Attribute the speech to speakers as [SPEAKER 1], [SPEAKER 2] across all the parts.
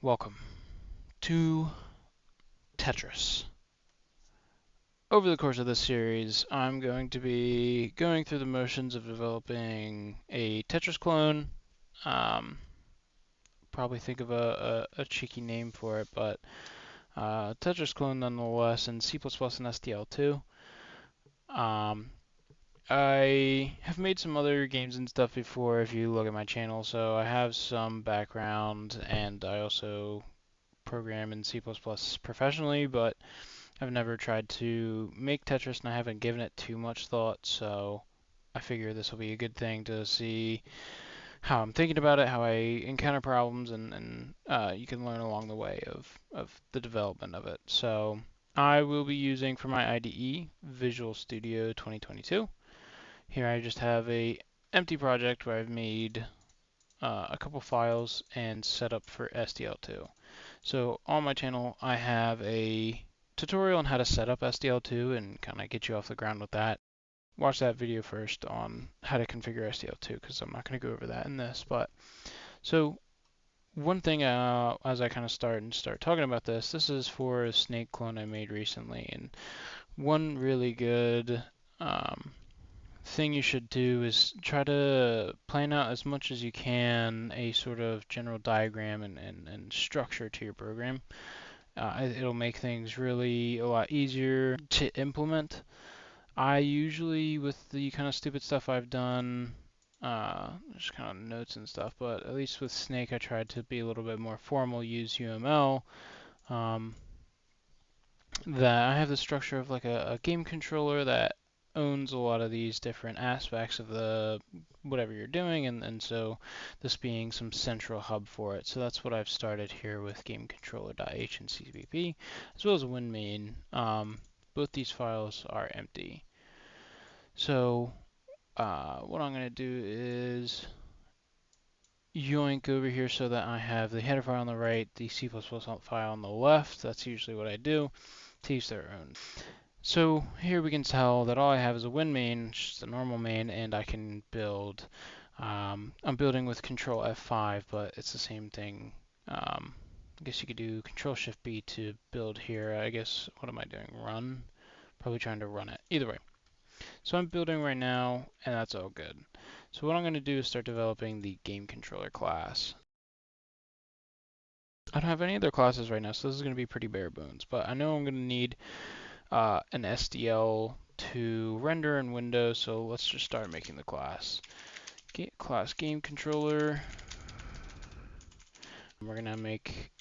[SPEAKER 1] Welcome to Tetris. Over the course of this series, I'm going to be going through the motions of developing a Tetris clone. Um, Probably think of a cheeky name for it, but Tetris clone nonetheless in C++ and STL2. Um, I have made some other games and stuff before if you look at my channel, so I have some background, and I also program in C++ professionally, but I've never tried to make Tetris and I haven't given it too much thought, so I figure this will be a good thing to see how I'm thinking about it, how I encounter problems, and you can learn along the way of the development of it. So I will be using for my IDE Visual Studio 2022. Here I just have a empty project where I've made a couple files and set up for SDL2. So on my channel I have a tutorial on how to set up SDL2 and kind of get you off the ground with that. Watch that video first on how to configure SDL2 because I'm not going to go over that in this. But so one thing as I kind of start talking about this is for a snake clone I made recently, and one really good thing you should do is try to plan out as much as you can a sort of general diagram and structure to your program. It'll make things really a lot easier to implement. I usually, with the kind of stupid stuff I've done, just kind of notes and stuff, but at least with Snake, I tried to be a little bit more formal, use UML. Um, that I have the structure of like a game controller that owns a lot of these different aspects of the whatever you're doing, and so this being some central hub for it. So that's what I've started here with gamecontroller.h and cpp, as well as WinMain. Both these files are empty. So what I'm going to do is yoink over here so that I have the header file on the right, the C++ file on the left. That's usually what I do to each their own. So here we can tell that all I have is a win main, just a normal main, and I can build. I'm building with Control F5, but it's the same thing. I guess you could do Control Shift B to build here. I guess, what am I doing? Run? Probably trying to run it. Either way. So I'm building right now, and that's all good. So what I'm going to do is start developing the game controller class. I don't have any other classes right now, so this is going to be pretty bare bones, but I know I'm going to need an SDL to render in Windows, so let's just start making the class. Class game controller. We're gonna make.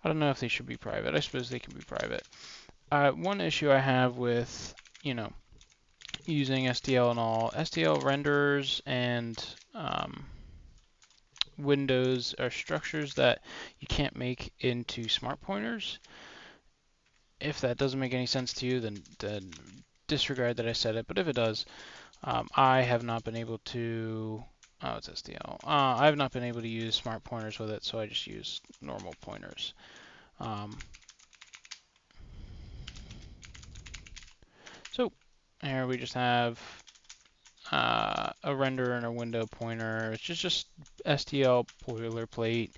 [SPEAKER 1] I don't know if they should be private. I suppose they can be private. One issue I have with, using SDL and all, SDL renders and windows are structures that you can't make into smart pointers. If that doesn't make any sense to you, then disregard that I said it. But if it does, I have not been able to. Oh, it's SDL. I have not been able to use smart pointers with it, so I just use normal pointers. So here we just have a render and a window pointer. It's just STL boilerplate.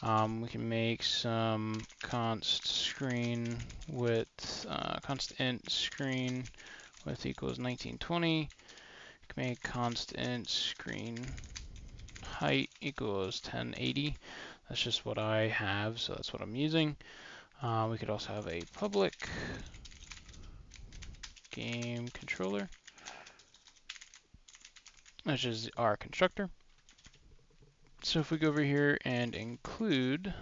[SPEAKER 1] We can make some const screen width, const int screen width equals 1920. We can make const int screen height equals 1080. That's just what I have, so that's what I'm using. We could also have a public game controller, which is our constructor. So if we go over here and include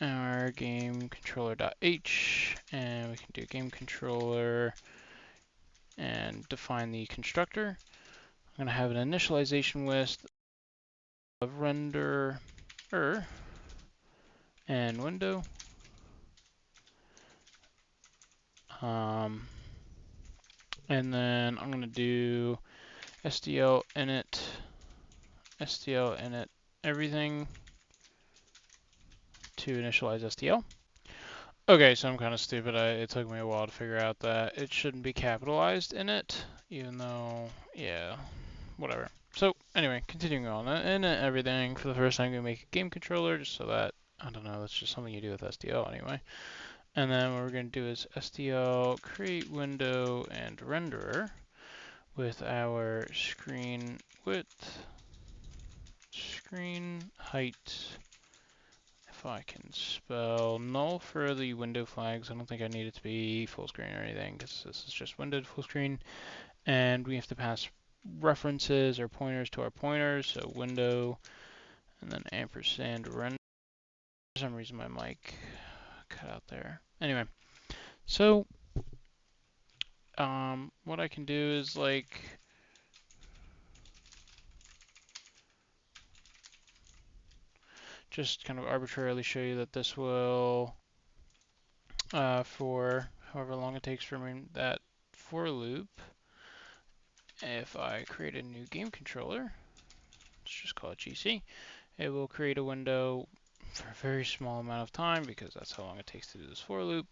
[SPEAKER 1] our game controller.h, and we can do game controller and define the constructor. I'm going to have an initialization list of renderer and window. And then I'm going to do SDL init everything to initialize SDL. Okay, so I'm kind of stupid. It took me a while to figure out that it shouldn't be capitalized init. even though, yeah, whatever. So anyway, continuing on, and everything, for the first time, I'm going to make a game controller just so that, I don't know, that's just something you do with STL anyway. And then what we're going to do is STL create window and renderer with our screen width, screen height. If I can spell null for the window flags, I don't think I need it to be full screen or anything because this is just windowed full screen. And we have to pass references or pointers to our pointers, so window and then ampersand render. For some reason my mic cut out there. Anyway, so what I can do is like just kind of arbitrarily show you that this will, for however long it takes for me, that for loop, if I create a new game controller, let's just call it GC, it will create a window for a very small amount of time because that's how long it takes to do this for loop.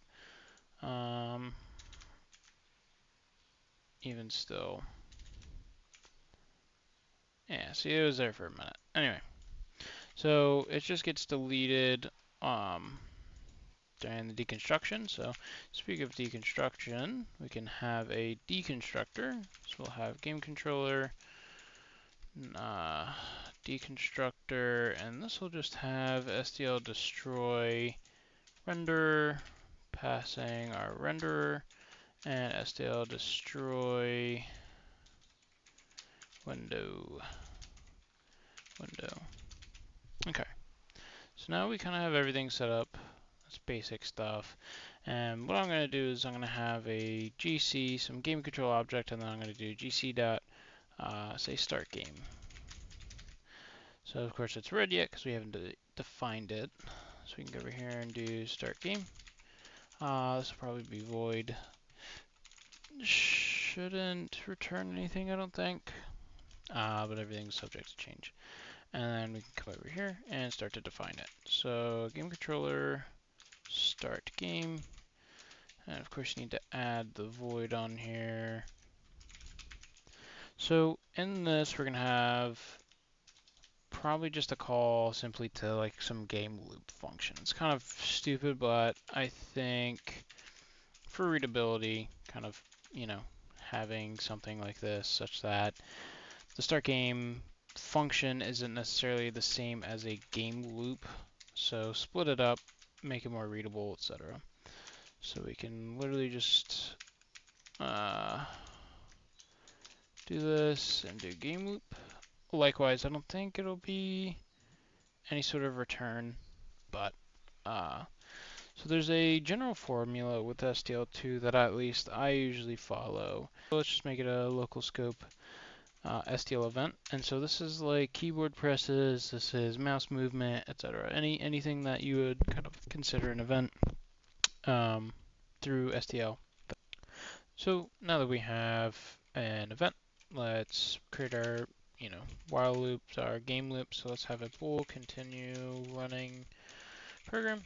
[SPEAKER 1] Even still, yeah, see, it was there for a minute. Anyway, so it just gets deleted during the deconstruction. So speak of deconstruction, we can have a deconstructor. So we'll have game controller, deconstructor, and this will just have STL destroy render, passing our renderer, and STL destroy window. Okay, so now we kind of have everything set up. That's basic stuff. And what I'm going to do is I'm going to have a GC, some game control object, and then I'm going to do GC dot, say start game. So of course it's red yet because we haven't defined it. So we can go over here and do start game. This will probably be void. Shouldn't return anything, I don't think. But everything's subject to change. And then we can come over here and start to define it. So game controller, start game. And of course you need to add the void on here. So in this we're going to have probably just a call simply to like some game loop function. It's kind of stupid, but I think for readability, kind of, you know, having something like this such that the start game function isn't necessarily the same as a game loop. So split it up, make it more readable, etc. So we can literally just do this and do game loop. Likewise, I don't think it'll be any sort of return, but so there's a general formula with STL2 that at least I usually follow. So let's just make it a local scope STL event, and so this is like keyboard presses, this is mouse movement, etc. Anything that you would kind of consider an event through STL. So now that we have an event, let's create our, you know, while loops, our game loop. So let's have a bool continue running program.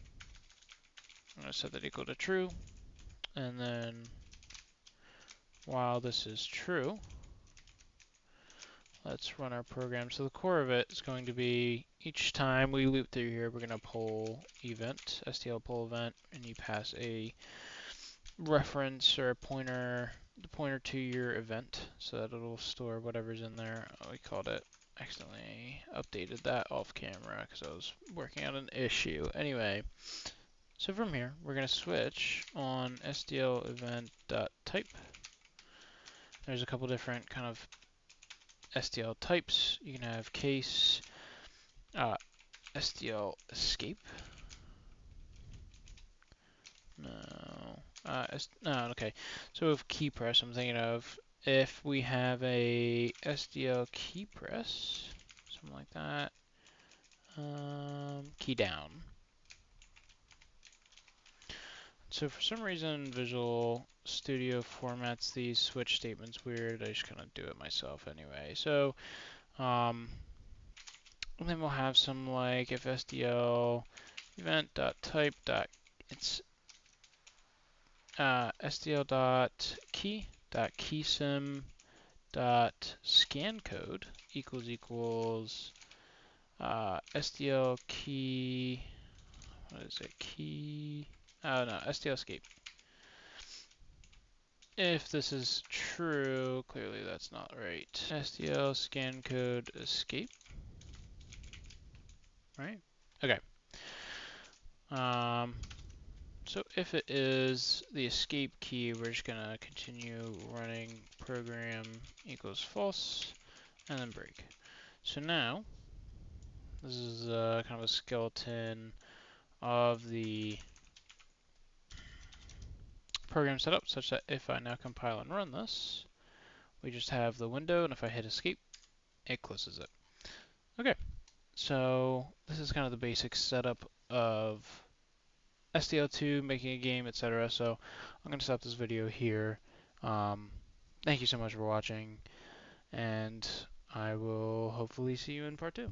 [SPEAKER 1] I'm going to set that equal to true, and then while this is true, let's run our program. So the core of it is going to be each time we loop through here, we're going to pull event, STL pull event, and you pass a reference or a pointer, the pointer to your event, so that it'll store whatever's in there. We called it, accidentally updated that off camera because I was working on an issue. Anyway, so from here, we're going to switch on STL event.type. There's a couple different kind of STL types. You can have case, STL escape. No, okay. So with key press, I'm thinking of if we have a STL key press, something like that. Key down. So for some reason, Visual Studio formats these switch statements weird. I just kind of do it myself anyway. So, and then we'll have some like if STL event.type. It's STL.key.keySim dot scan code equals STL key. What is it? Key. Oh no, STL escape. If this is true, clearly that's not right. STL scan code escape. Right? Okay. So if it is the escape key, we're just gonna continue running program equals false and then break. So now this is kind of a skeleton of the program setup such that if I now compile and run this, we just have the window, and if I hit escape, it closes it. Okay, so this is kind of the basic setup of STL2, making a game, etc. So I'm going to stop this video here. Thank you so much for watching, and I will hopefully see you in part 2.